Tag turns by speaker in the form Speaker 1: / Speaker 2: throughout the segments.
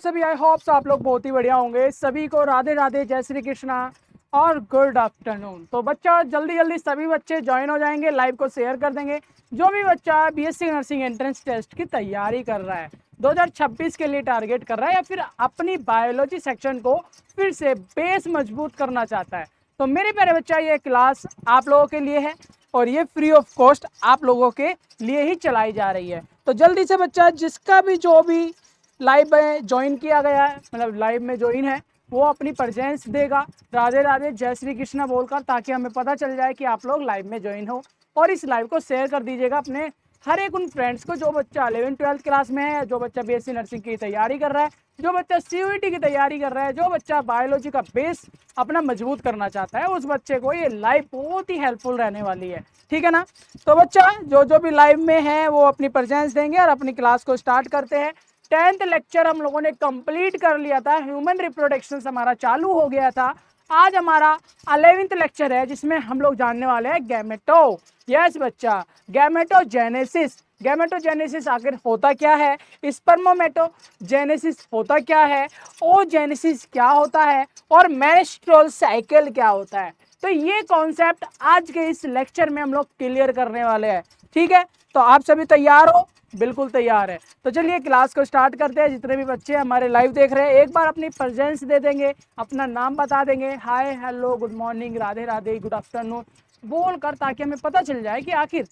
Speaker 1: सभी आई होप्स आप लोग बहुत ही बढ़िया होंगे। सभी को राधे राधे, जय श्री कृष्णा और गुड आफ्टरनून। तो बच्चा जल्दी जल्दी सभी बच्चे ज्वाइन हो जाएंगे, लाइव को शेयर कर देंगे। जो भी बच्चा बीएससी नर्सिंग एंट्रेंस टेस्ट की तैयारी कर रहा है, 2026 के लिए टारगेट कर रहा है, या फिर अपनी बायोलॉजी सेक्शन को फिर से बेस मजबूत करना चाहता है, तो मेरे प्यारे बच्चा ये क्लास आप लोगों के लिए है और ये फ्री ऑफ कॉस्ट आप लोगों के लिए ही चलाई जा रही है। तो जल्दी से बच्चा जिसका भी जो भी लाइव में ज्वाइन किया गया है, मतलब लाइव में ज्वाइन है, वो अपनी प्रेजेंस देगा राधे राधे जय श्री कृष्णा बोलकर, ताकि हमें पता चल जाए कि आप लोग लाइव में ज्वाइन हो। और इस लाइव को शेयर कर दीजिएगा अपने हर एक उन फ्रेंड्स को जो बच्चा 11th-12th क्लास में है, जो बच्चा बीएससी नर्सिंग की तैयारी कर रहा है, जो बच्चा सीयूईटी की तैयारी कर रहा है, जो बच्चा बायोलॉजी का बेस अपना मजबूत करना चाहता है, उस बच्चे को ये लाइव बहुत ही हेल्पफुल रहने वाली है। ठीक है ना। तो बच्चा जो जो भी लाइव में है वो अपनी प्रेजेंस देंगे और अपनी क्लास को स्टार्ट करते हैं। 10th लेक्चर हम लोगों ने कंप्लीट कर लिया था, ह्यूमन रिप्रोडक्शन हमारा चालू हो गया था। आज हमारा 11th लेक्चर है, जिसमें हम लोग जानने वाले हैं गैमेटो। यस बच्चा, गैमेटोजेनेसिस। गैमेटोजेनेसिस आखिर होता क्या है, स्पर्मोमेटोजेनेसिस होता क्या है, ओजेनेसिस क्या होता है, और मेंस्ट्रुअल साइकिल क्या होता है। तो ये कॉन्सेप्ट आज के इस लेक्चर में हम लोग क्लियर करने वाले हैं। ठीक है, तो आप सभी तैयार हो? बिल्कुल तैयार है। तो चलिए क्लास को स्टार्ट करते हैं। जितने भी बच्चे हमारे लाइव देख रहे हैं, एक बार अपनी प्रेजेंस दे देंगे, अपना नाम बता देंगे, hi hello good morning Radhe Radhe good afternoon बोल कर, ताकि हमें पता चल जाए कि आखिर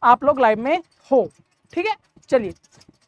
Speaker 1: आप लोग लाइव में हो। ठीक है, चलिए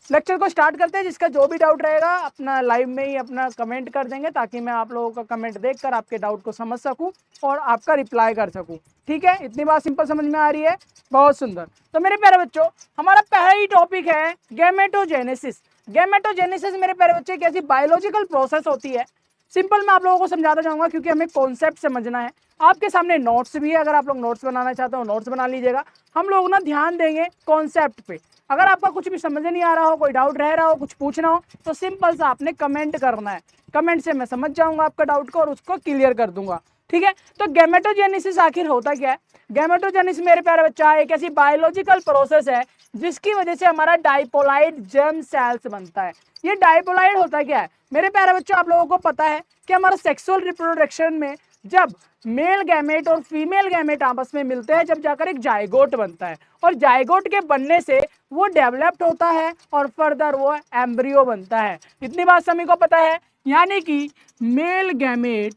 Speaker 1: लेक्चर को स्टार्ट करते हैं। जिसका जो भी डाउट रहेगा अपना लाइव में ही अपना कमेंट कर देंगे, ताकि मैं आप लोगों का कमेंट देखकर आपके डाउट को समझ सकूं और आपका रिप्लाई कर सकूं। ठीक है, इतनी बात सिंपल समझ में आ रही है? बहुत सुंदर। तो मेरे प्यारे बच्चों, हमारा पहला ही टॉपिक है गैमेटोजेनेसिस। गैमेटोजेनेसिस मेरे प्यारे बच्चे एक ऐसी बायोलॉजिकल प्रोसेस होती है। सिंपल मैं आप लोगों को समझाता जाऊंगा, क्योंकि हमें कॉन्सेप्ट समझना है। आपके सामने नोट्स भी है, अगर आप लोग नोट्स बनाना चाहते हो नोट्स बना लीजिएगा। हम लोग ना ध्यान देंगे कॉन्सेप्ट पे। अगर आपका कुछ भी समझ नहीं आ रहा हो, कोई डाउट रह रहा हो, कुछ पूछना हो, तो सिंपल सा आपने कमेंट करना है। कमेंट से मैं समझ जाऊंगा आपका डाउट को और उसको क्लियर कर दूंगा। ठीक है, तो गैमेटोजेनेसिस आखिर होता क्या है? गैमेटोजेनेसिस मेरे प्यारे बच्चा एक ऐसी बायोलॉजिकल प्रोसेस है जिसकी वजह से हमारा डाइपोलाइड जर्म सेल्स बनता है। ये डाइपोलाइड होता क्या है मेरे प्यारे बच्चों? आप लोगों को पता है कि हमारा सेक्सुअल रिप्रोडक्शन में जब मेल गैमेट और फीमेल गैमेट आपस में मिलते हैं, जब जाकर एक जाइगोट बनता है, और जाइगोट के बनने से वो डेवलप्ड होता है और फर्दर वो एम्ब्रियो बनता है। इतनी बात सभी को पता है। यानी कि male gamete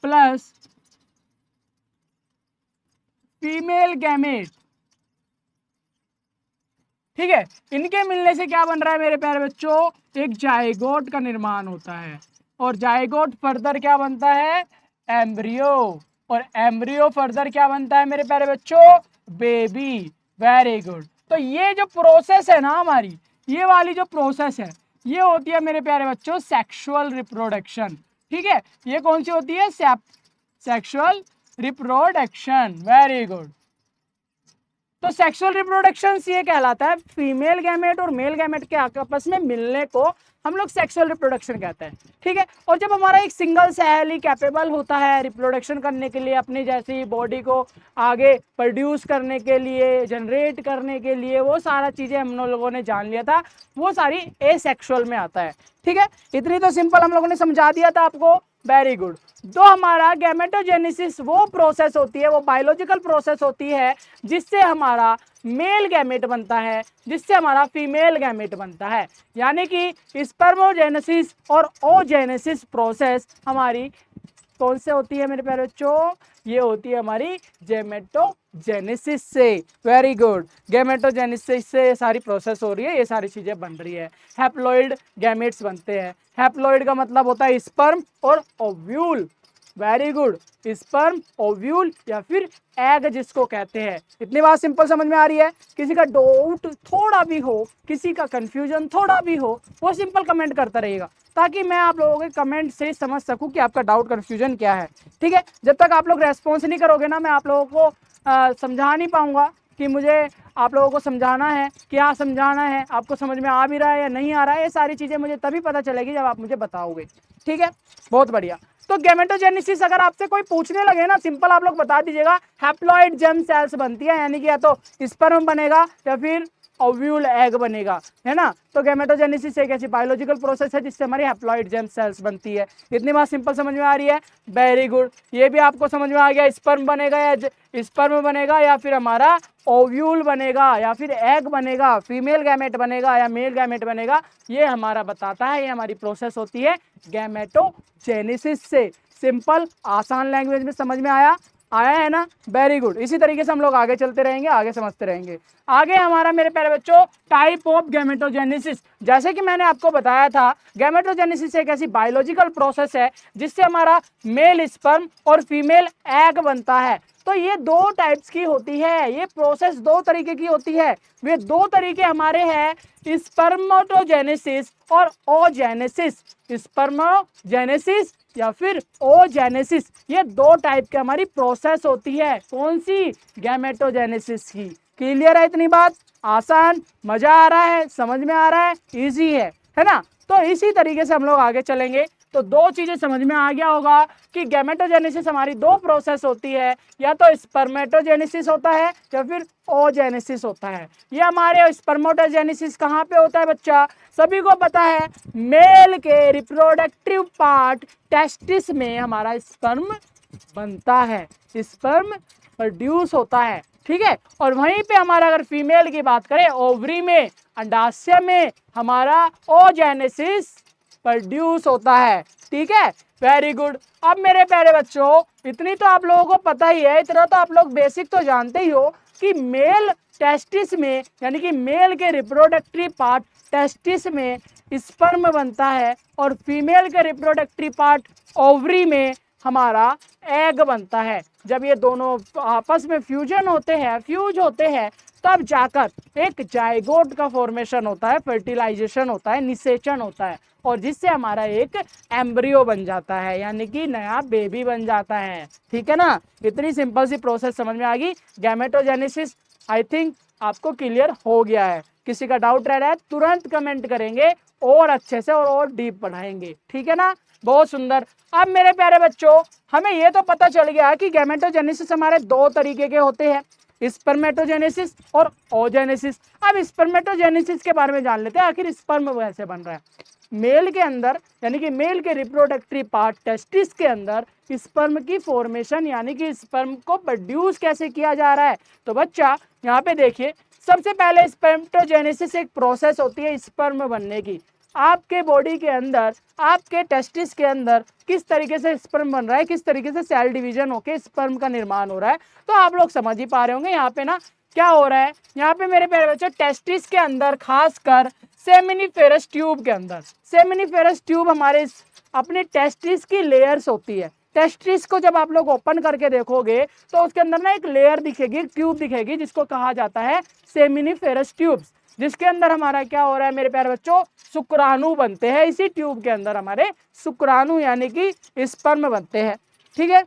Speaker 1: plus female gamete, ठीक है, इनके मिलने से क्या बन रहा है मेरे प्यारे बच्चों? एक जाइगोट का निर्माण होता है, और जाइगोट फर्दर क्या बनता है? एम्ब्रियो, और एम्ब्रियो फर्दर क्या बनता है मेरे प्यारे बच्चों? बेबी। Very good. तो ये जो प्रोसेस है ना हमारी, ये वाली जो प्रोसेस है, ये होती है मेरे प्यारे बच्चों सेक्सुअल रिप्रोडक्शन। ठीक है, ये कौन सी होती है? Sexual reproduction. Very good. तो सेक्सुअल रिप्रोडक्शन ये कहलाता है फीमेल गैमेट और मेल गैमेट के आपस में मिलने को हम लोग सेक्सुअल रिप्रोडक्शन कहते हैं। ठीक है, और जब हमारा एक सिंगल सेल ही कैपेबल होता है रिप्रोडक्शन करने के लिए, अपनी जैसी बॉडी को आगे प्रोड्यूस करने के लिए, जनरेट करने के लिए, वो सारा चीजें हम लोगों ने जान लिया था, वो सारी एसेक्सुअल में आता है। ठीक है, इतनी तो सिंपल हम लोगों ने समझा दिया था आपको। Very good. तो हमारा गैमेटोजेनेसिस वो प्रोसेस होती है, वो बायोलॉजिकल प्रोसेस होती है जिससे हमारा मेल गैमेट बनता है, जिससे हमारा फीमेल गैमेट बनता है। यानी कि स्पर्मोजेनेसिस और ओजेनेसिस प्रोसेस हमारी कौन से होती है मेरे प्यारे बच्चों? ये होती है हमारी गैमेटोजेनेसिस से। Very good. गैमेटोजेनेसिस से ये सारी प्रोसेस हो रही है, ये सारी चीजें बन रही है। हैप्लॉइड गैमेट्स बनते हैं। हैप्लॉइड का मतलब होता है स्पर्म और ovule. Very good. Sperm, ovule या फिर एग जिसको कहते हैं। इतनी बात सिंपल समझ में आ रही है? किसी का डाउट थोड़ा भी हो, किसी का कंफ्यूजन थोड़ा भी हो, वो सिंपल कमेंट करता रहेगा, ताकि मैं आप लोगों के कमेंट से समझ सकूं कि आपका डाउट कंफ्यूजन क्या है। ठीक है, जब तक आप लोग रेस्पॉन्स नहीं करोगे ना, मैं आप लोगों को समझा नहीं पाऊंगा कि मुझे आप लोगों को समझाना है, क्या समझाना है, आपको समझ में आ भी रहा है या नहीं आ रहा है। ये सारी चीज़ें मुझे तभी पता चलेगी जब आप मुझे बताओगे। ठीक है, बहुत बढ़िया। तो गैमेटोजेनेसिस अगर आपसे कोई पूछने लगे ना, सिंपल आप लोग बता दीजिएगा हैप्लॉइड जर्म सेल्स बनती है, यानी कि या तो स्पर्म बनेगा या फिर ओव्यूल एग बनेगा, है ना। तो गैमेटोजेनेसिस एक ऐसी बायोलॉजिकल प्रोसेस है जिससे हमारी हैप्लॉइड जेम सेल्स बनती है। इतनी बात सिंपल समझ में आ रही है, वेरी गुड। ये भी आपको समझ में आ गया, स्पर्म बनेगा या स्पर्म बनेगा या फिर हमारा ओव्यूल बनेगा या फिर एग बनेगा, फीमेल गैमेट बनेगा या मेल गैमेट बनेगा, ये हमारा बताता है, ये हमारी प्रोसेस होती है गैमेटोजेनेसिस से। सिंपल आसान लैंग्वेज में समझ में आया है ना, वेरी गुड। इसी तरीके से हम लोग आगे चलते रहेंगे, आगे समझते रहेंगे। आगे हमारा मेरे प्यारे बच्चों टाइप ऑफ गैमेटोजेनेसिस। जैसे कि मैंने आपको बताया था, गैमेटोजेनेसिस एक ऐसी बायोलॉजिकल प्रोसेस है जिससे हमारा मेल स्पर्म और फीमेल एग बनता है। तो ये दो टाइप्स की होती है, ये प्रोसेस दो तरीके की होती है। वे दो तरीके हमारे हैं, स्पर्मेटोजेनेसिस और ओजेनेसिस। स्पर्मोजेनेसिस या फिर ओजेनेसिस, ये दो टाइप की हमारी प्रोसेस होती है। कौन सी? गैमेटोजेनेसिस की। क्लियर है इतनी बात? आसान, मजा आ रहा है, समझ में आ रहा है, इजी है ना। तो इसी तरीके से हम लोग आगे चलेंगे। तो दो चीजें समझ में आ गया होगा कि गैमेटोजेनेसिस हमारी दो प्रोसेस होती है, या तो स्पर्मेटोजेनेसिस होता है या फिर ओजेनेसिस होता है। ये हमारे स्पर्मेटोजेनेसिस कहाँ पे होता है बच्चा? सभी को पता है, मेल के रिप्रोडक्टिव पार्ट टेस्टिस में हमारा स्पर्म बनता है, स्पर्म प्रोड्यूस होता है, ठीक है। और वहीं पे हमारा अगर फीमेल की बात करें, ओवरी में, अंडाशय में हमारा ओजेनेसिस प्रोड्यूस होता है, ठीक है। Very good. अब मेरे प्यारे बच्चों, इतनी तो आप लोगों को पता ही है, इतना तो आप लोग बेसिक तो जानते ही हो कि मेल टेस्टिस में, यानी कि मेल के रिप्रोडक्टिव पार्ट टेस्टिस में स्पर्म बनता है और फीमेल के रिप्रोडक्टिव पार्ट ओवरी में हमारा एग बनता है। जब ये दोनों आपस में फ्यूज होते हैं, तब जाकर एक जाइगोट का फॉर्मेशन होता है, फर्टिलाइजेशन होता है, निषेचन होता है, और जिससे हमारा एक एम्ब्रियो बन जाता है, यानी कि नया बेबी बन जाता है, ठीक है ना। इतनी सिंपल सी प्रोसेस समझ में आ गई। गैमेटोजेनेसिस आई थिंक आपको क्लियर हो गया है। किसी का डाउट रह रहा है तुरंत कमेंट करेंगे, और अच्छे से और डीप पढ़ाएंगे, ठीक है ना। बहुत सुंदर। अब मेरे प्यारे बच्चों, हमें यह तो पता चल गया कि गैमेटोजेनेसिस हमारे दो तरीके के होते हैं, स्पर्मेटोजेनेसिस और ओजेनेसिस। अब स्पर्मेटोजेनेसिस के बारे में जान लेते हैं, आखिर स्पर्म कैसे बन रहा है। मेल के अंदर, यानी कि मेल के रिप्रोडक्टिव पार्ट टेस्टिस के अंदर स्पर्म की फॉर्मेशन, यानी कि स्पर्म को प्रोड्यूस कैसे किया जा रहा है। तो बच्चा यहाँ पे देखिए, सबसे पहले स्पर्मेटोजेनेसिस एक प्रोसेस होती है स्पर्म बनने की। आपके बॉडी के अंदर, आपके टेस्टिस के अंदर किस तरीके से स्पर्म बन रहा है, किस तरीके से सेल डिवीजन होकर स्पर्म का निर्माण हो रहा है, तो आप लोग समझ ही पा रहे होंगे। यहाँ पे ना क्या हो रहा है, यहाँ पे मेरे प्यारे बच्चों टेस्टिस के अंदर, खासकर सेमिनिफेरस ट्यूब के अंदर, सेमिनिफेरस ट्यूब हमारे अपने टेस्टिस की लेयर्स होती है। टेस्टिस को जब आप लोग ओपन करके देखोगे तो उसके अंदर ना एक लेयर दिखेगी, एक ट्यूब दिखेगी, जिसको कहा जाता है सेमिनिफेरस ट्यूब्स, जिसके अंदर हमारा क्या हो रहा है मेरे प्यारे बच्चों, शुक्राणु बनते हैं। इसी ट्यूब के अंदर हमारे शुक्राणु यानी कि स्पर्म बनते हैं, ठीक है।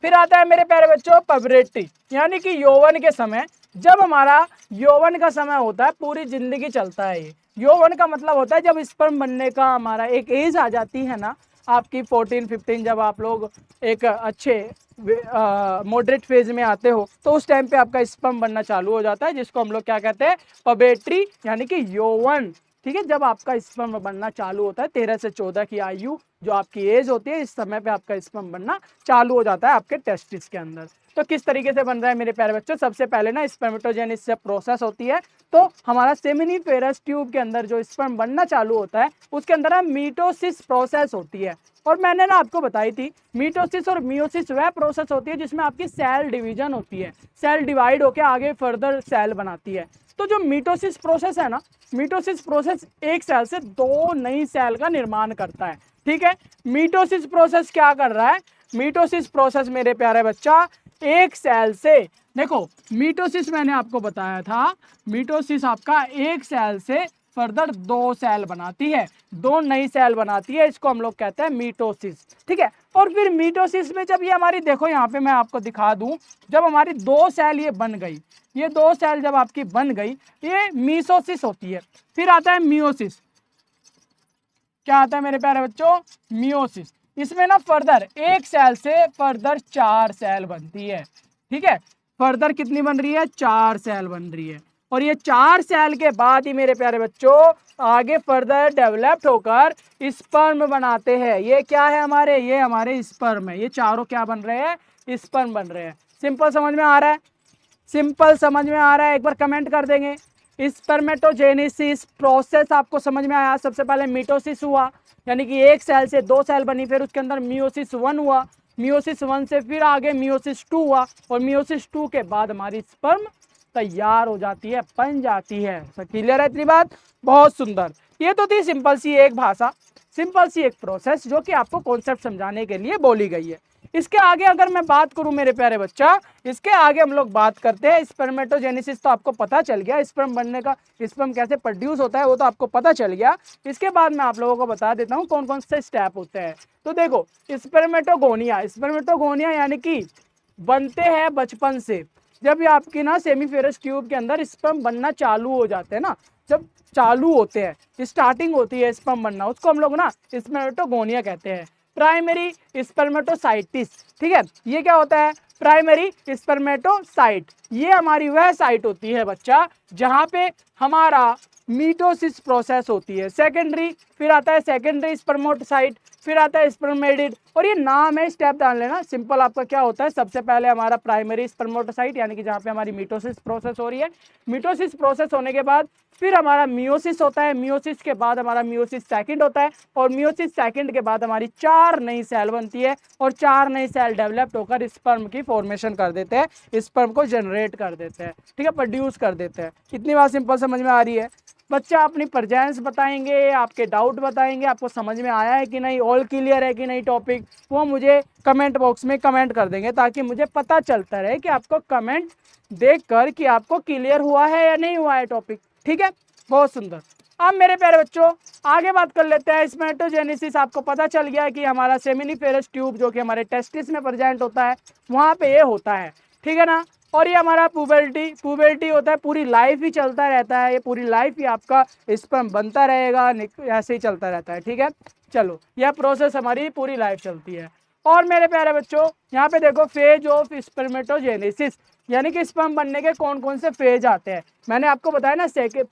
Speaker 1: फिर आता है मेरे प्यारे बच्चों पबरेटी, यानी कि यौवन के समय। जब हमारा यौवन का समय होता है, पूरी जिंदगी चलता है ये। यौवन का मतलब होता है जब स्पर्म बनने का हमारा एक एज आ जाती है ना, आपकी 14-15, जब आप लोग एक अच्छे मॉडरेट फेज में आते हो, तो उस टाइम पे आपका स्पर्म बनना चालू हो जाता है, जिसको हम लोग क्या कहते हैं, पबेट्री, यानी कि यौवन, ठीक है। जब आपका स्पर्म बनना चालू होता है, 13 से 14 की आयु जो आपकी एज होती है, इस समय पे आपका स्पर्म बनना चालू हो जाता है आपके टेस्टिस के अंदर। तो किस तरीके से बन रहा है मेरे प्यारे बच्चों, सबसे पहले ना स्पर्मेटोजेनेसिस से प्रोसेस होती है, तो हमारा सेमिनिफेरस ट्यूब के अंदर जो स्पर्म बनना चालू होता है, उसके अंदर ना मीटोसिस प्रोसेस होती है। और मैंने ना आपको बताई थी, मीटोसिस और मियोसिस वह प्रोसेस होती है जिसमें आपकी सेल डिवीजन होती है, सेल डिवाइड होकर आगे फर्दर सेल बनाती है। तो जो मीटोसिस प्रोसेस है ना, मीटोसिस प्रोसेस एक सेल से दो नई सेल का निर्माण करता है, ठीक है। मीटोसिस प्रोसेस क्या कर रहा है, मीटोसिस प्रोसेस मेरे प्यारे बच्चा एक सेल से, देखो मीटोसिस मैंने आपको बताया था, मीटोसिस आपका एक सेल से फर्दर दो सेल बनाती है, दो नई सेल बनाती है, इसको हम लोग कहते हैं मीटोसिस, ठीक है। और फिर मीटोसिस में जब ये हमारी, देखो यहाँ पे मैं आपको दिखा दूं, जब हमारी दो सेल ये बन गई, ये दो सेल जब आपकी बन गई, ये मीसोसिस होती है। फिर आता है मियोसिस, क्या आता है मेरे प्यारे बच्चों, मियोसिस। इसमें ना फर्दर एक सेल से फर्दर चार सेल बनती है, ठीक है। फर्दर कितनी बन रही है, चार सेल बन रही है। और ये 4 सेल के बाद ही मेरे प्यारे बच्चों आगे फर्दर डेवलप्ड होकर स्पर्म बनाते हैं। ये क्या है हमारे, ये हमारे स्पर्म है। ये चारों क्या बन रहे हैं, स्पर्म बन रहे हैं। सिंपल समझ में आ रहा है, सिंपल समझ में आ रहा है, एक बार कमेंट कर देंगे। स्पर्मेटोजेनेसिस प्रोसेस आपको समझ में आया। सबसे पहले मिटोसिस हुआ, यानी कि एक सेल से 2 सेल बनी, फिर उसके अंदर मियोसिस 1 हुआ, मियोसिस 1 से फिर आगे मियोसिस 2 हुआ, और मियोसिस 2 के बाद हमारी स्पर्म तैयार हो जाती है, बन जाती है। क्लियर है इतनी बात? बहुत सुंदर। ये तो थी सिंपल सी एक भाषा, सिंपल सी एक प्रोसेस जो कि आपको कॉन्सेप्ट समझाने के लिए बोली गई है। इसके आगे अगर मैं बात करूं मेरे प्यारे बच्चा, इसके आगे हम लोग बात करते हैं स्पर्मेटोजेनेसिस। तो आपको पता चल गया स्पर्म बनने का, स्पर्म कैसे प्रोड्यूस होता है वो तो आपको पता चल गया। इसके बाद मैं आप लोगों को बता देता हूं कौन कौन से स्टेप होते हैं। तो देखो, स्पर्मेटोगोनिया, स्पर्मेटोगोनिया यानी कि बनते हैं बचपन से। जब भी आपकी ना सेमीफेरस ट्यूब के अंदर स्पर्म बनना चालू हो जाते हैं ना, जब चालू होते हैं, स्टार्टिंग होती है स्पर्म बनना, उसको हम लोग ना स्पर्मेटोगोनिया कहते हैं। प्राइमरी स्पर्मेटोसाइटिस, ठीक है, ये क्या होता है, प्राइमरी स्पर्मेटोसाइट। ये हमारी वह साइट होती है बच्चा जहां पे हमारा मीटोसिस प्रोसेस होती है। सेकेंडरी, फिर आता है सेकेंडरी स्पर्मेटोसाइट, फिर आता है स्पर्मेटिड। और ये नाम है, स्टेप डाल लेना सिंपल। आपका क्या होता है, सबसे पहले हमारा प्राइमरी स्पर्मेटोसाइट यानी कि जहाँ पे हमारी मिटोसिस प्रोसेस हो रही है। मिटोसिस प्रोसेस होने के बाद फिर हमारा मियोसिस होता है। मियोसिस के बाद हमारा मियोसिस सेकंड होता है, और मियोसिस सेकंड के बाद हमारी 4 नई सेल बनती है, और 4 नई सेल डेवलप्ड होकर स्पर्म की फॉर्मेशन कर देते हैं, स्पर्म को जनरेट कर देते हैं, ठीक है, प्रोड्यूस कर देते हैं। कितनी बात सिंपल समझ में आ रही है? बच्चा अपनी प्रेजेंस बताएंगे, आपके डाउट बताएंगे, आपको समझ में आया है कि नहीं, ऑल क्लियर है कि नहीं टॉपिक, वो मुझे कमेंट बॉक्स में कमेंट कर देंगे, ताकि मुझे पता चलता रहे कि आपको कमेंट देखकर कि आपको क्लियर हुआ है या नहीं हुआ है टॉपिक। ठीक है, बहुत सुंदर। अब मेरे प्यारे बच्चों आगे बात कर लेते हैं स्पर्मेटोजेनेसिस। आपको पता चल गया कि हमारा सेमिनिफेरस ट्यूब जो कि हमारे टेस्टिस में प्रेजेंट होता है, वहाँ पे ये होता है, ठीक है ना। और ये हमारा पुबर्टी होता है, पूरी लाइफ ही चलता रहता है, ये पूरी लाइफ ही आपका स्पर्म बनता रहेगा, ऐसे ही चलता रहता है, ठीक है। चलो, यह प्रोसेस हमारी पूरी लाइफ चलती है। और मेरे प्यारे बच्चों यहाँ पे देखो, फेज ऑफ स्पर्मेटोजेनेसिस, यानी कि स्पर्म बनने के कौन कौन से फेज आते हैं। मैंने आपको बताया ना,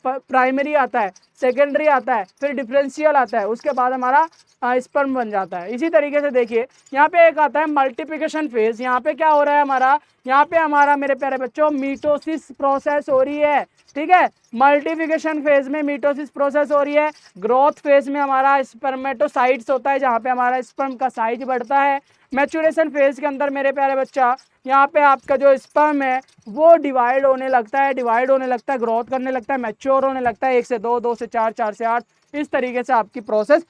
Speaker 1: प्राइमरी आता है, सेकेंडरी आता है, फिर डिफरेंशियल आता है, उसके बाद हमारा स्पर्म बन जाता है। इसी तरीके से देखिए, यहाँ पे एक आता है मल्टीप्लिकेशन फेज। यहाँ पे क्या हो रहा है हमारा, यहाँ पे हमारा मेरे प्यारे बच्चों मीटोसिस प्रोसेस हो रही है, ठीक है। मल्टीप्लिकेशन फेज में मीटोसिस प्रोसेस हो रही है। ग्रोथ फेज में हमारा स्पर्मेटोसाइट्स होता है, जहाँ पे हमारा स्पर्म का साइज बढ़ता है। मैच्योरेशन फेज के अंदर मेरे प्यारे बच्चा, यहाँ पे आपका जो स्पर्म है वो डिवाइड होने लगता है, ग्रोथ करने लगता है, मैच्योर होने लगता है, 1 से 2, 2 से 4, 4 से 8, इस तरीके से आपकी प्रोसेस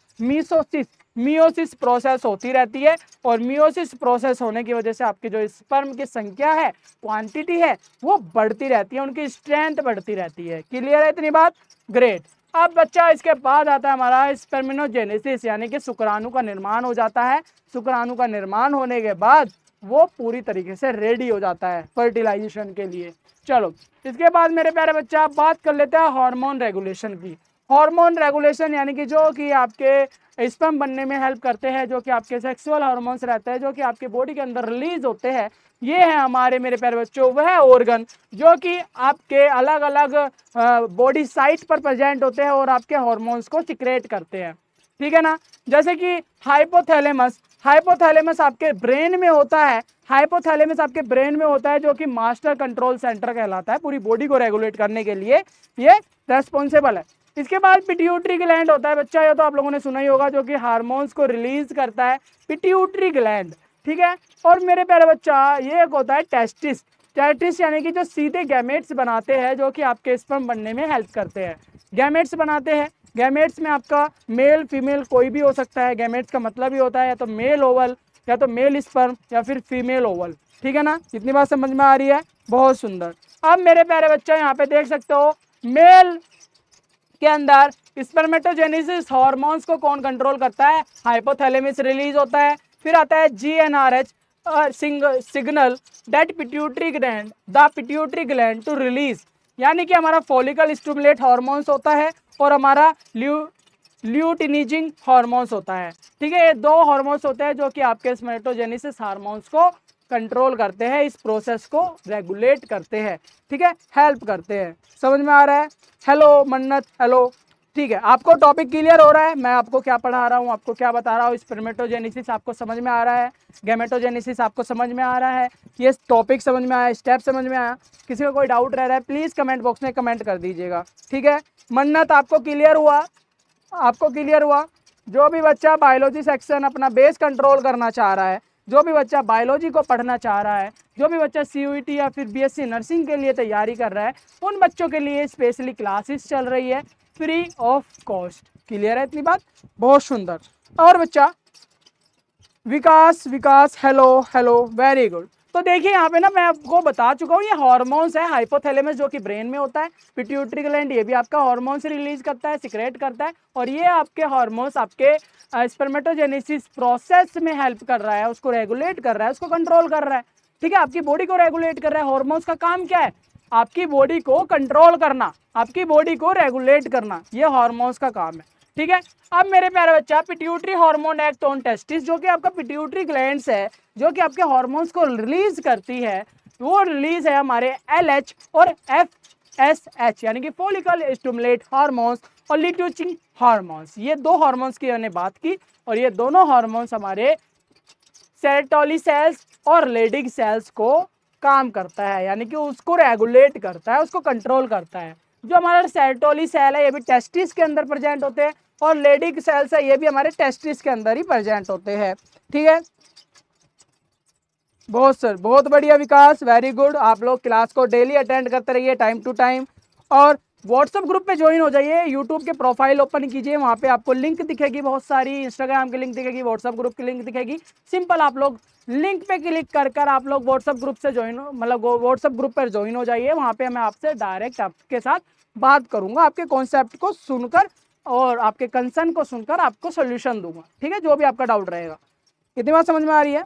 Speaker 1: मियोसिस प्रोसेस होती रहती है। और मियोसिस प्रोसेस होने की वजह से आपकी जो स्पर्म की संख्या है, क्वांटिटी है, वो बढ़ती रहती है, उनकी स्ट्रेंथ बढ़ती रहती है। क्लियर है इतनी बात? ग्रेट। अब बच्चा इसके बाद आता है हमारा स्पर्मेटोजेनेसिस, यानी कि शुक्राणु का निर्माण हो जाता है। शुक्राणु का निर्माण होने के बाद वो पूरी तरीके से रेडी हो जाता है फर्टिलाइजेशन के लिए। चलो, इसके बाद मेरे प्यारे बच्चा बात कर लेते हैं हार्मोन रेगुलेशन की। हार्मोन रेगुलेशन यानी कि जो कि आपके स्पर्म बनने में हेल्प करते हैं, जो कि आपके सेक्सुअल हार्मोन्स रहते हैं, जो कि आपके बॉडी के अंदर रिलीज होते हैं। ये है हमारे मेरे प्यारे बच्चों वह ऑर्गन जो कि आपके अलग अलग बॉडी साइट पर प्रेजेंट होते हैं और आपके हार्मोन्स को सिक्रेट करते हैं, ठीक है ना। जैसे कि हाइपोथैलेमस आपके ब्रेन में होता है। हाइपोथैलेमस आपके ब्रेन में होता है, जो कि मास्टर कंट्रोल सेंटर कहलाता है, पूरी बॉडी को रेगुलेट करने के लिए ये रेस्पॉन्सिबल है। इसके बाद पिट्यूटरी ग्लैंड होता है बच्चा, ये तो आप लोगों ने सुना ही होगा, जो कि हार्मोन्स को रिलीज करता है, पिट्यूटरी ग्लैंड, ठीक है। और मेरे प्यारे बच्चा ये एक होता है टेस्टिस यानी कि जो सीधे गैमेट्स बनाते हैं, जो कि आपके स्पर्म बनने में हेल्प करते हैं। गैमेट्स बनाते हैं, गैमेट्स में आपका मेल फीमेल कोई भी हो सकता है। गैमेट्स का मतलब ही होता है या तो मेल ओवल, या तो मेल स्पर्म, या फिर फीमेल ओवल, ठीक है ना। इतनी बात समझ में आ रही है? बहुत सुंदर। अब मेरे प्यारे बच्चा यहाँ पे देख सकते हो, मेल के अंदर स्पर्मेटोजेनेसिस हार्मोन्स को कौन कंट्रोल करता है? हाइपोथैलेमस रिलीज होता है। फिर आता है GnRH signal that pituitary gland to release, यानी कि हमारा फॉलिकल स्टिमुलेट हार्मोन्स होता है और हमारा ल्यूटिनिजिंग हार्मोन्स होता है, ठीक है। ये 2 हार्मोन्स होते हैं जो कि आपके स्पर्मेटोजेनेसिस हार्मोन्स को कंट्रोल करते हैं, इस प्रोसेस को रेगुलेट करते हैं, ठीक है, हेल्प करते हैं। समझ में आ रहा है? हेलो मन्नत, हेलो, ठीक है, आपको टॉपिक क्लियर हो रहा है? मैं आपको क्या पढ़ा रहा हूँ, आपको क्या बता रहा हूँ? स्पर्मेटोजेनेसिस आपको समझ में आ रहा है? गैमेटोजेनेसिस आपको समझ में आ रहा है? ये टॉपिक समझ में आया, स्टेप समझ में आया? किसी का कोई डाउट रह रहा है प्लीज़ कमेंट बॉक्स में कमेंट कर दीजिएगा, ठीक है। मन्नत आपको क्लियर हुआ? आपको क्लियर हुआ? जो भी बच्चा बायोलॉजी सेक्शन अपना बेस कंट्रोल करना चाह रहा है, जो भी बच्चा बायोलॉजी को पढ़ना चाह रहा है, जो भी बच्चा CUET या फिर BSc नर्सिंग के लिए तैयारी कर रहा है, उन बच्चों के लिए स्पेशली क्लासेस चल रही है फ्री ऑफ कॉस्ट। क्लियर है इतनी बात? बहुत सुंदर। और बच्चा विकास, विकास हेलो, हेलो, वेरी गुड। तो देखिए यहाँ पे ना मैं आपको बता चुका हूँ, ये हार्मोन्स है, हाइपोथैलेमस जो कि ब्रेन में होता है, पिट्यूटरी ग्लैंड ये भी आपका हार्मोन्स रिलीज करता है, सिक्रेट करता है, और ये आपके हार्मोन्स आपके स्पर्मेटोजेनेसिस प्रोसेस में हेल्प कर रहा है, उसको रेगुलेट कर रहा है, उसको कंट्रोल कर रहा है, ठीक है, आपकी बॉडी को रेगुलेट कर रहा है। हार्मोन्स का काम क्या है? आपकी बॉडी को कंट्रोल करना, आपकी बॉडी को रेगुलेट करना, ये हार्मोन्स का काम है, ठीक है। अब मेरे प्यारे बच्चा, pituitary hormone act on testis, जो कि आपका पिट्यूटरी ग्लैंड्स है, जो कि आपके हार्मोन्स को रिलीज करती है, वो रिलीज है हमारे LH और FSH, यानी कि फॉलिकल स्टिमुलेट हार्मोन्स और ल्यूटीन हार्मोन्स। ये दो हार्मोन्स की मैंने बात की, और ये दोनों हार्मोन्स हमारे सेरोटोनिन सेल्स और लेडिंग सेल्स को काम करता है, यानी कि उसको रेगुलेट करता है, उसको कंट्रोल करता है। जो हमारा सेरोटोनिन सेल है ये भी टेस्टिस के अंदर प्रेजेंट होते हैं, और लेडिंग सेल्स है ये भी हमारे टेस्टिस के अंदर ही प्रेजेंट होते हैं, ठीक है। बहुत सर, बहुत बढ़िया विकास, वेरी गुड। आप लोग क्लास को डेली अटेंड करते रहिए टाइम टू टाइम, और व्हाट्सएप ग्रुप पे ज्वाइन हो जाइए। यूट्यूब के प्रोफाइल ओपन कीजिए, वहाँ पे आपको लिंक दिखेगी बहुत सारी, इंस्टाग्राम की लिंक दिखेगी, व्हाट्सएप ग्रुप की लिंक दिखेगी। सिंपल आप लोग लिंक पे क्लिक कर आप लोग व्हाट्सएप ग्रुप से ज्वाइन हो, मतलब व्हाट्सएप ग्रुप पर ज्वाइन हो जाइए। वहाँ पे मैं आपसे डायरेक्ट आपके साथ बात करूँगा, आपके कॉन्सेप्ट को सुनकर और आपके कंसर्न को सुनकर आपको सोल्यूशन दूंगा, ठीक है, जो भी आपका डाउट रहेगा। कितनी बात समझ में आ रही है?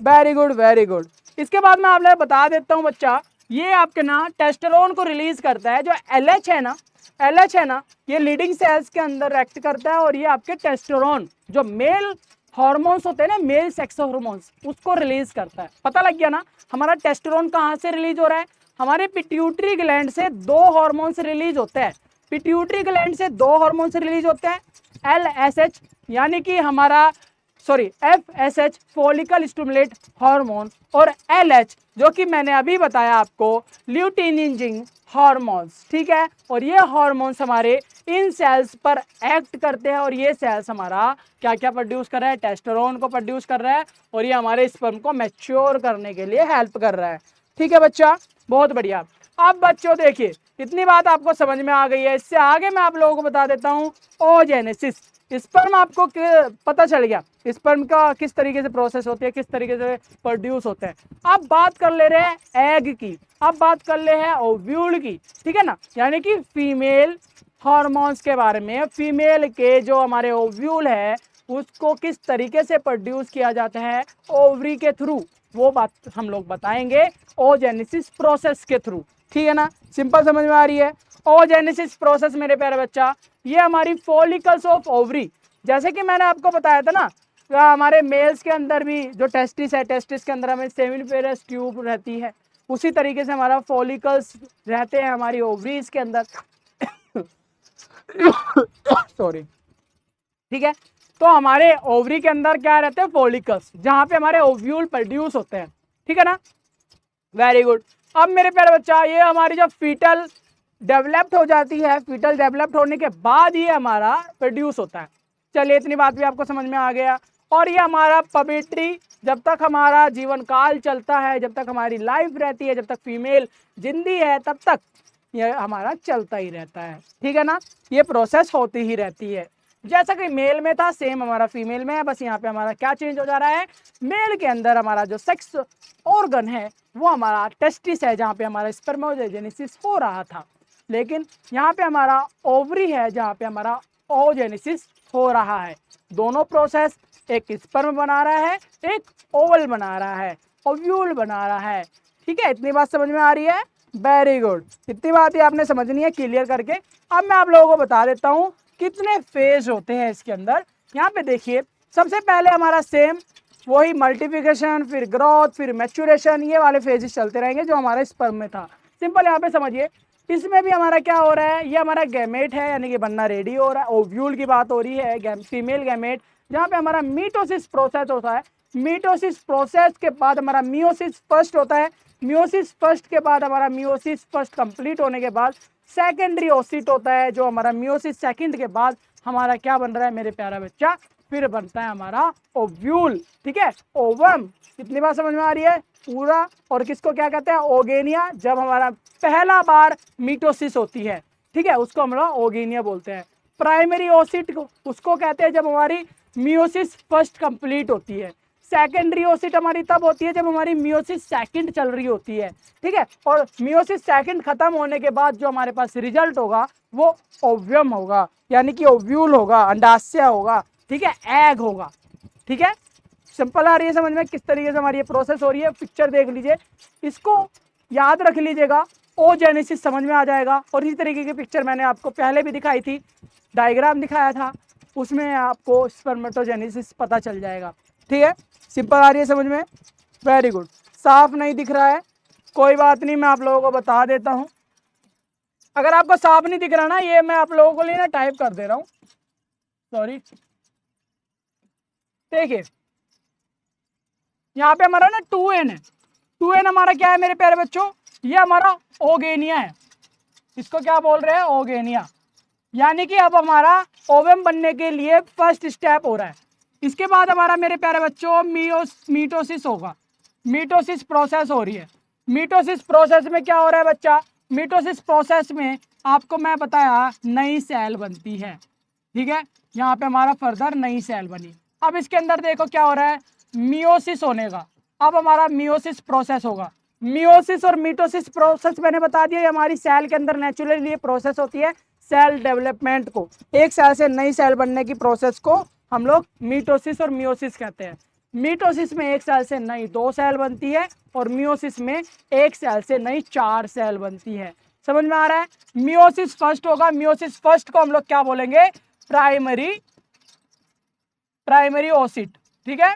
Speaker 1: Very good, very good. इसके बाद मैं आप लोग बता देता हूँ बच्चा, ये आपके ना टेस्टोस्टेरोन को रिलीज करता है। जो LH है ना, LH है ना, ये लीडिंग सेल्स के अंदर एक्ट करता है, और ये आपके टेस्टोस्टेरोन जो मेल हार्मोन्स होते हैं ना, मेल सेक्स हार्मोन्स, उसको रिलीज करता है। पता लग गया ना? हमारा टेस्टोस्टेरोन कहाँ से रिलीज हो रहा है? हमारे पिट्यूटरी ग्लैंड से दो हार्मोन्स रिलीज होते हैं, पिट्यूटरी ग्लैंड से दो हार्मोन्स रिलीज होते हैं, LSH यानी कि हमारा FSH फॉलिकल स्टिमुलेट हार्मोन, और LH जो कि मैंने अभी बताया आपको ल्यूटिनिजिंग हार्मोन्स, ठीक है। और ये हार्मोन्स हमारे इन सेल्स पर एक्ट करते हैं, और ये सेल्स हमारा क्या क्या प्रोड्यूस कर रहा है? टेस्टोस्टेरोन को प्रोड्यूस कर रहा है, और ये हमारे स्पर्म को मैच्योर करने के लिए हेल्प कर रहा है, ठीक है बच्चा, बहुत बढ़िया। अब बच्चों देखिए, इतनी बात आपको समझ में आ गई है। इससे आगे मैं आप लोगों को बता देता हूँ ओजेनेसिस। स्पर्म आपको पता चल गया स्पर्म का किस तरीके से प्रोसेस होती है, किस तरीके से प्रोड्यूस होते हैं। अब बात कर ले रहे हैं एग की, अब बात कर ले हैं ओव्यूल की, ठीक है ना, यानी कि फीमेल हार्मोन्स के बारे में। फीमेल के जो हमारे ओव्यूल है उसको किस तरीके से प्रोड्यूस किया जाता है ओवरी के थ्रू, वो बात हम लोग बताएंगे ओजेनेसिस प्रोसेस के थ्रू, ठीक है ना। सिंपल समझ में आ रही है? ओजेनेसिस प्रोसेस मेरे प्यारे बच्चा, ये हमारी फॉलिकल्स ऑफ ओवरी, जैसे कि मैंने आपको बताया था ना, हमारे मेल्स के अंदर भी जो टेस्टिस है, टेस्टिस के अंदर हमें सेमिनिफेरस ट्यूब रहती है, उसी तरीके से हमारा फॉलिकल्स रहते हैं हमारी ओवरीज के अंदर सॉरी, ठीक है। तो हमारे ओवरी के अंदर क्या रहते हैं? फॉलिकल्स, जहां पे हमारे ओव्यूल प्रोड्यूस होते हैं, ठीक है ना। Very good. अब मेरे प्यारे बच्चा, ये हमारी जब फीटल डेवलप्ड हो जाती है, फीटल डेवलप्ड होने के बाद ये हमारा प्रोड्यूस होता है। चलिए, इतनी बात भी आपको समझ में आ गया। और ये हमारा पवित्री, जब तक हमारा जीवन काल चलता है, जब तक हमारी लाइफ रहती है, जब तक फीमेल जिंदी है, तब तक ये हमारा चलता ही रहता है, ठीक है ना। ये प्रोसेस होती ही रहती है, जैसा कि मेल में था सेम हमारा फीमेल में है। बस यहाँ पे हमारा क्या चेंज हो जा रहा है? मेल के अंदर हमारा जो सेक्स ऑर्गन है वो हमारा टेस्टिस है, जहाँ पे हमारा स्पर्मोजेनेसिस हो रहा था, लेकिन यहाँ पे हमारा ओवरी है जहाँ पे हमारा ओजेनेसिस हो रहा है। दोनों प्रोसेस, एक स्पर्म बना रहा है, एक ओवल बना रहा है, ओव्यूल बना रहा है, ठीक है। इतनी बात समझ में आ रही है? Very good. इतनी बात ही आपने समझनी है क्लियर करके। अब मैं आप लोगों को बता देता हूँ कितने फेज होते हैं इसके अंदर। यहाँ पे देखिए, सबसे पहले हमारा सेम वही मल्टीप्लिकेशन, फिर ग्रोथ, फिर मैच्योरेशन, ये वाले फेजेस चलते रहेंगे जो हमारे स्पर्म में था। सिंपल यहाँ पे समझिए, इसमें भी हमारा क्या हो रहा है, ये हमारा गैमेट है यानी कि बनना रेडी हो रहा है। ओव्यूल की बात हो रही है, फीमेल गैमेट, जहाँ पे हमारा मीटोसिस प्रोसेस होता है। मीटोसिस प्रोसेस के बाद हमारा मियोसिस फर्स्ट होता है। मियोसिस फर्स्ट के बाद हमारा मियोसिस फर्स्ट कंप्लीट होने के बाद सेकेंडरी ओसिट होता है, जो हमारा मियोसिस सेकंड के बाद हमारा क्या बन रहा है मेरे प्यारा बच्चा, फिर बनता है हमारा ओव्यूल। ठीक है, ओवम। कितनी बार समझ में आ रही है पूरा। और किसको क्या कहते हैं, ओगेनिया, जब हमारा पहला बार मीटोसिस होती है, ठीक है, उसको हम लोग ओगेनिया बोलते हैं। प्राइमरी ओसिट उसको कहते हैं जब हमारी मियोसिस फर्स्ट कंप्लीट होती है। सेकेंडरी ओसिट हमारी तब होती है जब हमारी मियोसिस सेकंड चल रही होती है। ठीक है, और मियोसिस सेकंड खत्म होने के बाद जो हमारे पास रिजल्ट होगा वो ओव्यम होगा, यानी कि ओव्यूल होगा, अंडाशय होगा। ठीक है, एग होगा। ठीक है, सिंपल आ रही है समझ में किस तरीके से हमारी ये प्रोसेस हो रही है। पिक्चर देख लीजिए, इसको याद रख लीजिएगा, ओजेनेसिस समझ में आ जाएगा। और इसी तरीके की पिक्चर मैंने आपको पहले भी दिखाई थी, डायग्राम दिखाया था, उसमें आपको स्पर्मेटोजेनेसिस पता चल जाएगा। ठीक है, सिंपल आ रही है समझ में, वेरी गुड। साफ नहीं दिख रहा है, कोई बात नहीं, मैं आप लोगों को बता देता हूँ। अगर आपको साफ नहीं दिख रहा ना, ये मैं आप लोगों को लिए ना टाइप कर दे रहा हूँ, सॉरी। देखिए यहाँ पे हमारा ना 2n है। 2n हमारा क्या है मेरे प्यारे बच्चों, ये हमारा ओगेनिया है। इसको क्या बोल रहे हैं, ओगेनिया। यानी कि अब हमारा ओवम बनने के लिए फर्स्ट स्टेप हो रहा है। इसके बाद हमारा मेरे प्यारे बच्चों मीटोसिस होगा। मीटोसिस प्रोसेस हो रही है। मीटोसिस प्रोसेस में क्या हो रहा है बच्चा, मीटोसिस प्रोसेस में आपको मैं बताया नई सेल बनती है। ठीक है, यहाँ पे हमारा फर्दर नई सेल बनी। अब इसके अंदर देखो क्या हो रहा है, मियोसिस होने का। अब हमारा मियोसिस प्रोसेस होगा। मियोसिस और मीटोसिस प्रोसेस मैंने बता दिया, ये हमारी सेल के अंदर नेचुरली ये प्रोसेस होती है। सेल डेवलपमेंट को, एक सेल से नई सेल बनने की प्रोसेस को हम लोग मीटोसिस और मियोसिस कहते हैं। मीटोसिस में एक सेल से नई 2 सेल बनती है और मियोसिस में एक सेल से नई 4 सेल बनती है। समझ में आ रहा है। मियोसिस फर्स्ट होगा, मियोसिस फर्स्ट को हम लोग क्या बोलेंगे, प्राइमरी ओसिट। ठीक है,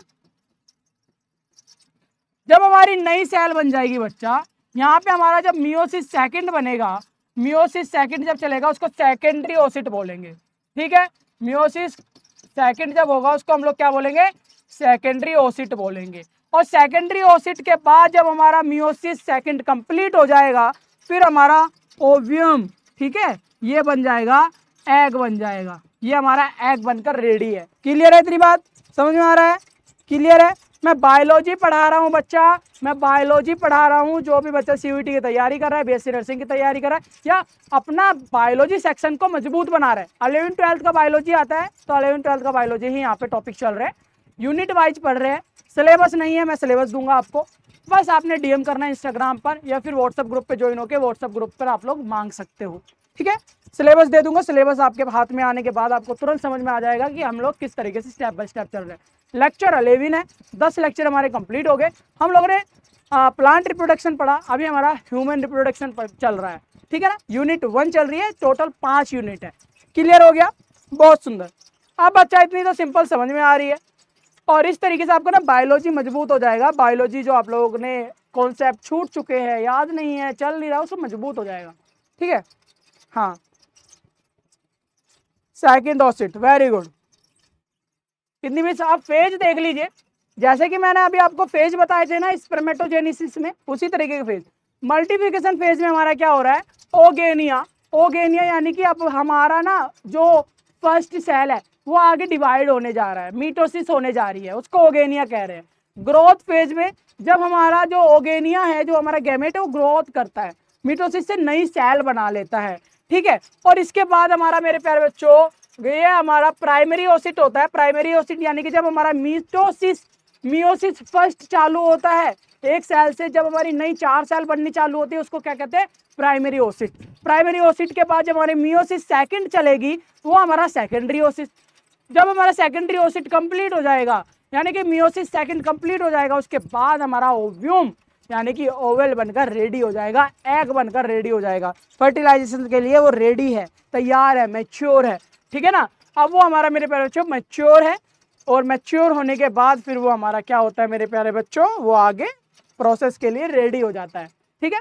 Speaker 1: जब हमारी नई सेल बन जाएगी बच्चा, यहाँ पे हमारा जब मियोसिस सेकंड बनेगा, मियोसिस सेकंड जब चलेगा उसको सेकेंडरी ओसिट बोलेंगे। ठीक है, मियोसिस सेकंड जब होगा उसको हम लोग क्या बोलेंगे, सेकेंडरी ओसिट बोलेंगे। और सेकेंडरी ओसिट के बाद जब हमारा मियोसिस सेकंड कंप्लीट हो जाएगा, फिर हमारा ओवियम, ठीक है, ये बन जाएगा, एग बन जाएगा। ये हमारा एग बनकर रेडी है। क्लियर है इतनी बात, समझ में आ रहा है, क्लियर है। मैं बायोलॉजी पढ़ा रहा हूँ बच्चा, मैं बायोलॉजी पढ़ा रहा हूँ। जो भी बच्चा सीयूईटी की तैयारी कर रहा है, बीएससी नर्सिंग की तैयारी कर रहा है, या अपना बायोलॉजी सेक्शन को मजबूत बना रहा है, 11th-12th का बायोलॉजी आता है तो 11th-12th का बायोलॉजी ही यहाँ पे टॉपिक चल रहे हैं, यूनिट वाइज पढ़ रहे हैं। सिलेबस नहीं है, मैं सिलेबस दूंगा आपको, बस आपने डीएम करना है इंस्टाग्राम पर या फिर व्हाट्सएप ग्रुप पे ज्वाइन होकर व्हाट्सएप ग्रुप पर आप लोग मांग सकते हो। ठीक है, सिलेबस दे दूंगा। सिलेबस आपके हाथ में आने के बाद आपको तुरंत समझ में आ जाएगा कि हम लोग किस तरीके से स्टेप बाय स्टेप चल रहे हैं। लेक्चर 11 है, 10 लेक्चर हमारे कंप्लीट हो गए। हम लोगों ने प्लांट रिप्रोडक्शन पढ़ा, अभी हमारा ह्यूमन रिप्रोडक्शन चल रहा है। ठीक है ना, यूनिट 1 चल रही है, टोटल 5 यूनिट है। क्लियर हो गया, बहुत सुंदर। अब बच्चा इतनी तो सिंपल समझ में आ रही है, और इस तरीके से आपको ना बायोलॉजी मजबूत हो जाएगा। बायोलॉजी जो आप लोगों ने कॉन्सेप्ट छूट चुके हैं, याद नहीं है, चल नहीं रहा, उसको मजबूत हो जाएगा। ठीक है, हाँ, सेकंड ओसिट, वेरी गुड। कितनी भी आप फेज देख लीजिए, जैसे कि मैंने अभी आपको फेज बताए थे ना स्पर्मेटोजेनेसिस में, उसी तरीके के फेज। मल्टीप्लिकेशन फेज में हमारा क्या हो रहा है, ओगेनिया। ओगेनिया यानी कि अब हमारा ना जो फर्स्ट सेल है वो आगे डिवाइड होने जा रहा है, मीटोसिस होने जा रही है, उसको ओगेनिया कह रहे हैं। ग्रोथ फेज में जब हमारा जो ओगेनिया है, जो हमारा गैमेट है, वो ग्रोथ करता है, मीटोसिस से नई सेल बना लेता है। ठीक है, और इसके बाद हमारा मेरे प्यारे बच्चों ये हमारा प्राइमरी ओसिट होता है। प्राइमरी ओसिट यानी कि जब हमारा मियोसिस फर्स्ट चालू होता है, एक सेल से जब हमारी नई 4 सेल बननी चालू होती है, उसको क्या कहते हैं, प्राइमरी ओसिट। प्राइमरी ओसिट के बाद जब हमारे मियोसिस सेकंड चलेगी, वो हमारा सेकेंडरी ओसिट। जब हमारा सेकेंडरी ओसिट कंप्लीट हो जाएगा, यानी कि मियोसिस सेकंड कंप्लीट हो जाएगा, उसके बाद हमारा ओव्यूम यानी कि ओवल बनकर रेडी हो जाएगा, एग बनकर रेडी हो जाएगा। फर्टिलाइजेशन के लिए वो रेडी है, तैयार है, मैच्योर है। ठीक है ना, अब वो हमारा मेरे प्यारे बच्चों मैच्योर है। और मैच्योर होने के बाद फिर वो हमारा क्या होता है मेरे प्यारे बच्चों, वो आगे प्रोसेस के लिए रेडी हो जाता है। ठीक है,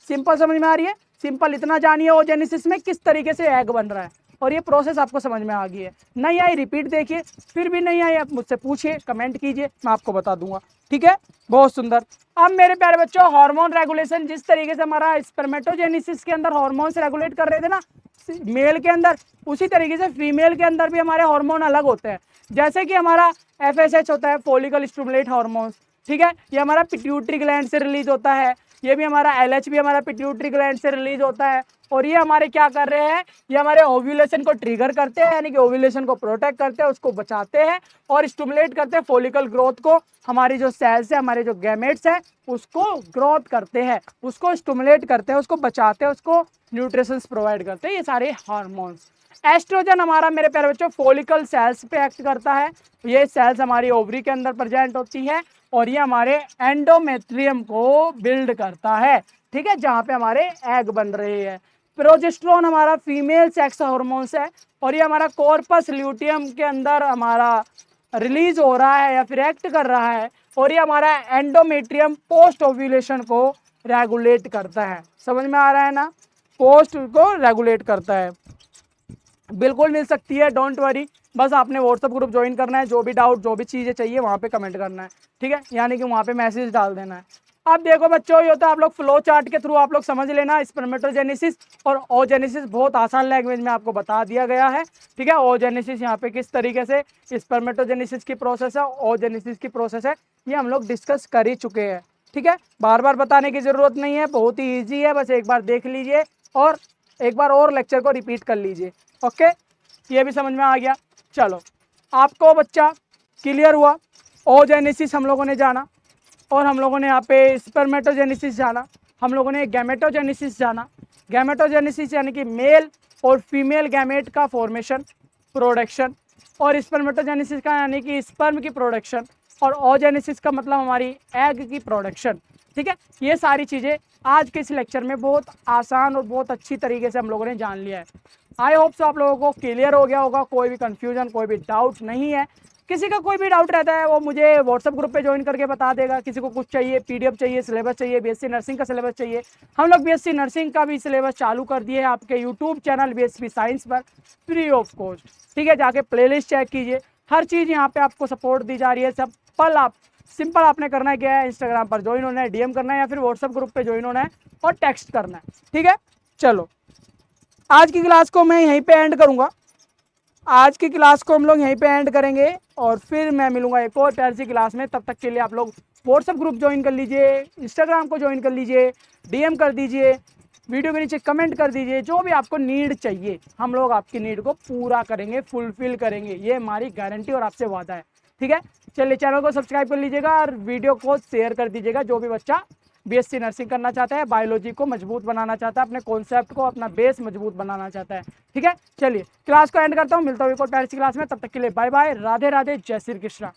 Speaker 1: सिंपल समझ में आ रही है? सिंपल इतना जानिए ओजेनेसिस में किस तरीके से एग बन रहा है, और ये प्रोसेस आपको समझ में आ गई है। नहीं आई रिपीट देखिए, फिर भी नहीं आई आप मुझसे पूछिए, कमेंट कीजिए, मैं आपको बता दूंगा। ठीक है, बहुत सुंदर। अब मेरे प्यारे बच्चों, हार्मोन रेगुलेशन, जिस तरीके से हमारा स्पर्मेटोजेनेसिस के अंदर हार्मोन्स रेगुलेट कर रहे थे ना मेल के अंदर, उसी तरीके से फीमेल के अंदर भी हमारे हार्मोन अलग होते हैं। जैसे कि हमारा FSH होता है, फॉलिकल स्टिमुलेट हार्मोन्स। ठीक है, ये हमारा पिट्यूटरी ग्लैंड से रिलीज होता है। ये भी हमारा LH भी हमारा पिट्यूटरी ग्लैंड से रिलीज होता है। और ये हमारे क्या कर रहे हैं, ये हमारे ओव्यूलेशन को ट्रिगर करते हैं, यानी कि ओव्यूलेशन को प्रोटेक्ट करते हैं, उसको बचाते हैं और स्टिमुलेट करते हैं फॉलिकल ग्रोथ को। हमारी जो सेल्स है, हमारे जो गैमेट्स है, उसको ग्रोथ करते हैं, उसको स्टिमुलेट करते हैं, उसको बचाते हैं, उसको न्यूट्रिशंस प्रोवाइड करते हैं, ये सारे हार्मोन्स। एस्ट्रोजन हमारा मेरे प्यारे बच्चों फॉलिकल सेल्स पे एक्ट करता है। ये सेल्स हमारी ओवरी के अंदर प्रेजेंट होती है और ये हमारे एंडोमेट्रियम को बिल्ड करता है। ठीक है, जहाँ पे हमारे एग बन रहे हैं। प्रोजेस्टेरोन हमारा फीमेल सेक्स हार्मोन्स है और ये हमारा कॉर्पस ल्यूटियम के अंदर हमारा रिलीज हो रहा है या फिर एक्ट कर रहा है, और ये हमारा एंडोमेट्रियम पोस्ट ओव्यूलेशन को रेगुलेट करता है। समझ में आ रहा है ना? पोस्ट को रेगुलेट करता है। बिल्कुल मिल सकती है, डोंट वरी। बस आपने व्हाट्सअप ग्रुप ज्वाइन करना है, जो भी डाउट जो भी चीज़ें चाहिए वहाँ पे कमेंट करना है। ठीक है, यानी कि वहाँ पे मैसेज डाल देना है। अब देखो बच्चों, ये तो आप लोग फ्लो चार्ट के थ्रू आप लोग समझ लेना। स्पर्मेटोजेनेसिस और ओजेनेसिस बहुत आसान लैंग्वेज में आपको बता दिया गया है। ठीक है, ओजेनेसिस यहाँ पे किस तरीके से स्पर्मेटोजेनेसिस की प्रोसेस है, ओजेनेसिस की प्रोसेस है, ये हम लोग डिस्कस कर ही चुके हैं। ठीक है, बार बार बताने की ज़रूरत नहीं है, बहुत ही ईजी है, बस एक बार देख लीजिए और एक बार और लेक्चर को रिपीट कर लीजिए। ओके, ये भी समझ में आ गया। चलो, आपको बच्चा क्लियर हुआ। ओजेनेसिस हम लोगों ने जाना और हम लोगों ने यहाँ पे स्पर्मेटोजेनेसिस जाना, हम लोगों ने गैमेटोजेनेसिस जाना। गैमेटोजेनेसिस यानी कि मेल और फीमेल गैमेट का फॉर्मेशन, प्रोडक्शन, और स्पर्मेटोजेनेसिस का यानी कि स्पर्म की प्रोडक्शन, और ओजेनेसिस का मतलब हमारी एग की प्रोडक्शन। ठीक है, ये सारी चीज़ें आज के इस लेक्चर में बहुत आसान और बहुत अच्छी तरीके से हम लोगों ने जान लिया है। आई होप सो आप लोगों को क्लियर हो गया होगा, कोई भी कन्फ्यूजन कोई भी डाउट नहीं है। किसी का कोई भी डाउट रहता है वो मुझे व्हाट्सअप ग्रुप पे ज्वाइन करके बता देगा। किसी को कुछ चाहिए, PDF चाहिए, सिलेबस चाहिए, BSc नर्सिंग का सिलेबस चाहिए, हम लोग BSc नर्सिंग का भी सिलेबस चालू कर दिए है आपके यूट्यूब चैनल BSc साइंस पर, फ्री ऑफ कॉस्ट। ठीक है, जाके प्लेलिस्ट चेक कीजिए, हर चीज़ यहाँ पे आपको सपोर्ट दी जा रही है। सब पल आप सिंपल आपने करना है क्या है, इंस्टाग्राम पर ज्वाइन होना है, DM करना है, या फिर व्हाट्सअप ग्रुप पे ज्वाइन होना है और टेक्स्ट करना है। ठीक है, चलो आज की क्लास को मैं यहीं पे एंड करूँगा। आज की क्लास को हम लोग यहीं पे एंड करेंगे और फिर मैं मिलूंगा एक और प्यारी सी क्लास में। तब तक के लिए आप लोग व्हाट्सअप ग्रुप ज्वाइन कर लीजिए, इंस्टाग्राम को ज्वाइन कर लीजिए, DM कर दीजिए, वीडियो के नीचे कमेंट कर दीजिए, जो भी आपको नीड चाहिए हम लोग आपकी नीड को पूरा करेंगे, फुलफिल करेंगे, ये हमारी गारंटी और आपसे वादा है। ठीक है, चलिए चैनल को सब्सक्राइब कर लीजिएगा और वीडियो को शेयर कर दीजिएगा। जो भी बच्चा BSc नर्सिंग करना चाहता है, बायोलॉजी को मजबूत बनाना चाहता है, अपने कॉन्सेप्ट को, अपना बेस मजबूत बनाना चाहता है। ठीक है, चलिए क्लास को एंड करता हूँ, मिलता हूँ एक और प्यारी सी क्लास में। तब तक के लिए बाय बाय, राधे राधे, जय श्री कृष्णा।